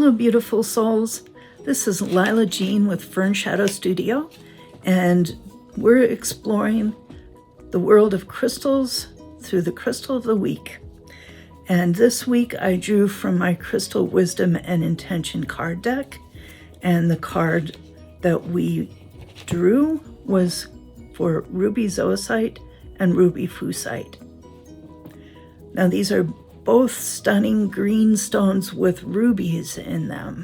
Hello, beautiful souls. This is Lila Jean with Fern Shadow Studio, and we're exploring the world of crystals through the Crystal of the Week. And this week I drew from my Crystal Wisdom and Intention card deck, and the card that we drew was for Ruby Zoisite and Ruby Fusite. Now these are both stunning green stones with rubies in them.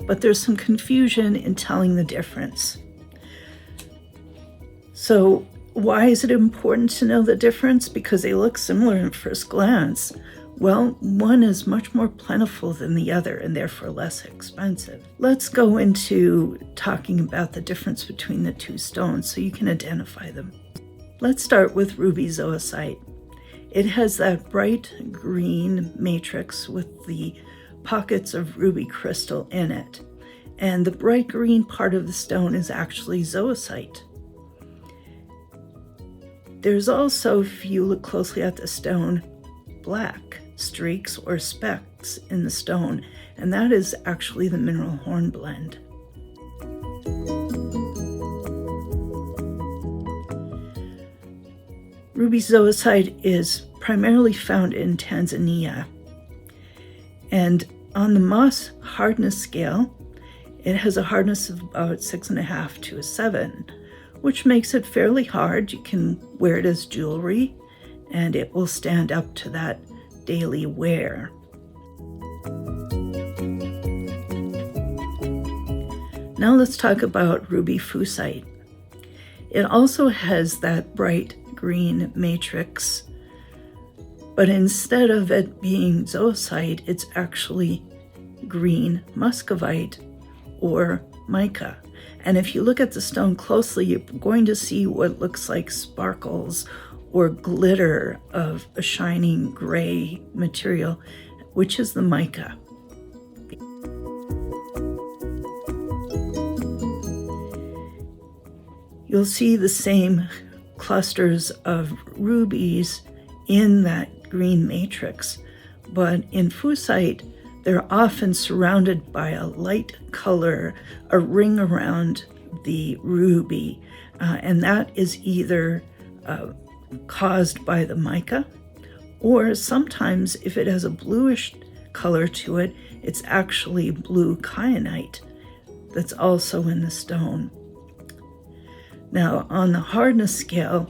But there's some confusion in telling the difference. So why is it important to know the difference? Because they look similar at first glance. Well, one is much more plentiful than the other and therefore less expensive. Let's go into talking about the difference between the two stones so you can identify them. Let's start with Ruby Zoisite. It has that bright green matrix with the pockets of ruby crystal in it. And the bright green part of the stone is actually zoisite. There's also, if you look closely at the stone, black streaks or specks in the stone, and that is actually the mineral hornblende. Ruby Zoisite is primarily found in Tanzania, and on the Mohs hardness scale, it has a hardness of about 6.5 to a 7, which makes it fairly hard. You can wear it as jewelry, and it will stand up to that daily wear. Now let's talk about Ruby Fusite. It also has that bright green matrix, but instead of it being zoisite, it's actually green muscovite or mica. And if you look at the stone closely, you're going to see what looks like sparkles or glitter of a shining gray material, which is the mica. You'll see the same clusters of rubies in that green matrix, but in fusite, they're often surrounded by a light color, a ring around the ruby, and that is either caused by the mica, or sometimes if it has a bluish color to it, it's actually blue kyanite that's also in the stone. Now, on the hardness scale,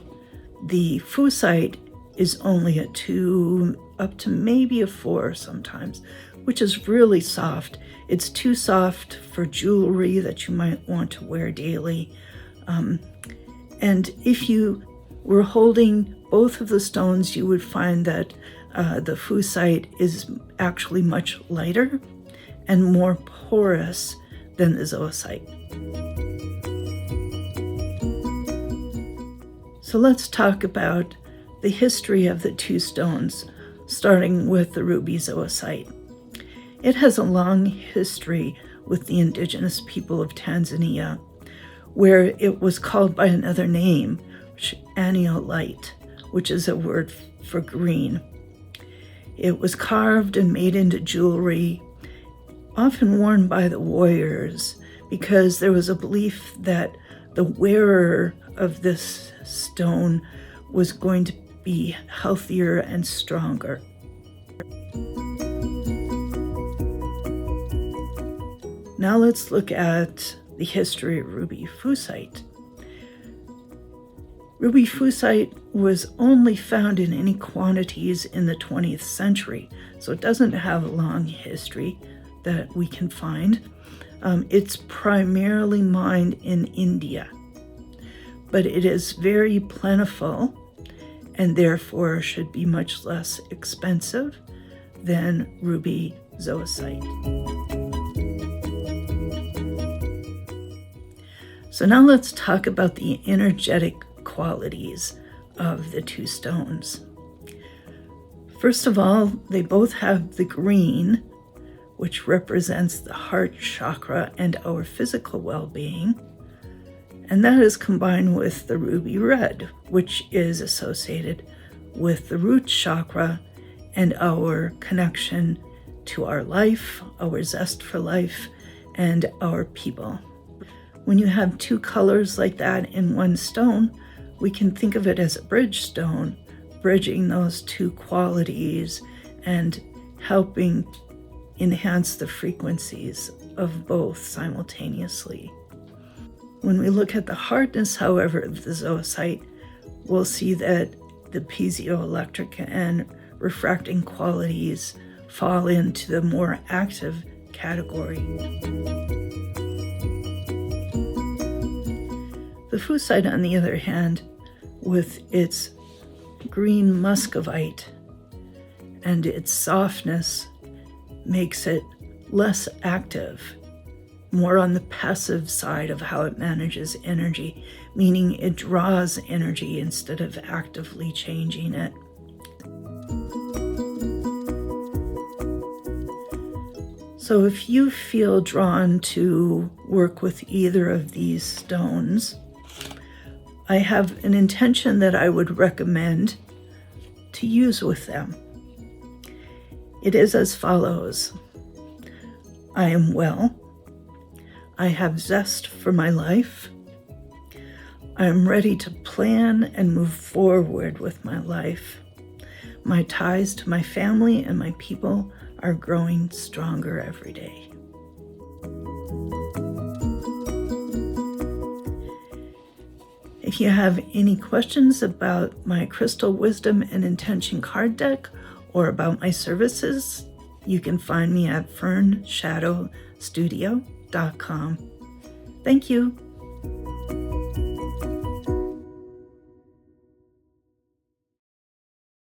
the fusite is only a 2 up to maybe a 4 sometimes, which is really soft. It's too soft for jewelry that you might want to wear daily. And if you were holding both of the stones, you would find that the fusite is actually much lighter and more porous than the zoisite. So let's talk about the history of the two stones, starting with the Ruby Zoisite. It has a long history with the indigenous people of Tanzania, where it was called by another name, aniolite, which is a word for green. It was carved and made into jewelry, often worn by the warriors, because there was a belief that the wearer of this stone was going to be healthier and stronger. Now let's look at the history of Ruby Fusite. Ruby Fusite was only found in any quantities in the 20th century, so it doesn't have a long history that we can find. It's primarily mined in India, but it is very plentiful and therefore should be much less expensive than Ruby Zoisite. So now let's talk about the energetic qualities of the two stones. First of all, they both have the green, which represents the heart chakra and our physical well-being. And that is combined with the ruby red, which is associated with the root chakra and our connection to our life, our zest for life, and our people. When you have two colors like that in one stone, we can think of it as a bridge stone, bridging those two qualities and helping enhance the frequencies of both simultaneously. When we look at the hardness, however, of the zoisite, we'll see that the piezoelectric and refracting qualities fall into the more active category. The fusite, on the other hand, with its green muscovite and its softness, makes it less active, more on the passive side of how it manages energy, meaning it draws energy instead of actively changing it. So if you feel drawn to work with either of these stones, I have an intention that I would recommend to use with them. It is as follows. I am well. I have zest for my life. I am ready to plan and move forward with my life. My ties to my family and my people are growing stronger every day. If you have any questions about my Crystal Wisdom and Intention card deck or about my services, you can find me at fernshadowstudio.com. Thank you.